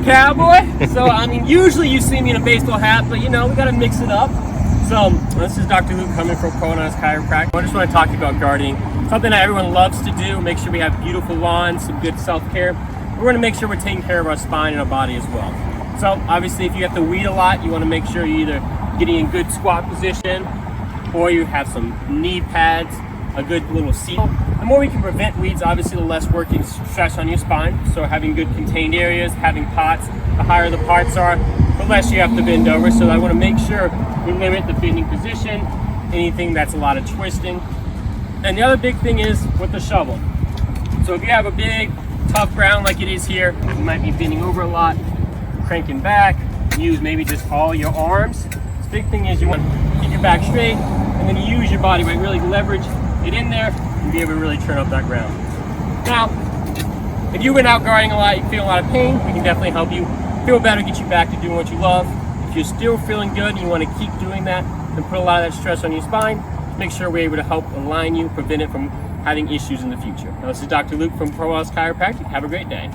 cowboy. So, I mean, usually you see me in a baseball hat, but you know, we gotta mix it up. So, this is Dr. Luke coming from Pronouns Chiropractic. I just want to talk to you about gardening. Something that everyone loves to do. Make sure we have beautiful lawns, some good self-care. We're gonna make sure we're taking care of our spine and our body as well. So, obviously, if you have to weed a lot, you wanna make sure you're either getting in good squat position, or you have some knee pads, a good little seat. The more we can prevent weeds, obviously the less working stress on your spine. So having good contained areas, having pots, the higher the parts are, the less you have to bend over. So I want to make sure we limit the bending position, anything that's a lot of twisting. And the other big thing is with the shovel. So if you have a big, tough ground like it is here, you might be bending over a lot, cranking back, use maybe just all your arms. The big thing is you want to keep your back straight, and then use your body weight, really leverage it in there and be able to really turn up that ground. Now, if you've been out gardening a lot, you feel a lot of pain, we can definitely help you feel better, get you back to doing what you love. If you're still feeling good and you want to keep doing that and put a lot of that stress on your spine, make sure we're able to help align you, prevent it from having issues in the future. Now, this is Dr. Luke from Pronouns Chiropractic. Have a great day.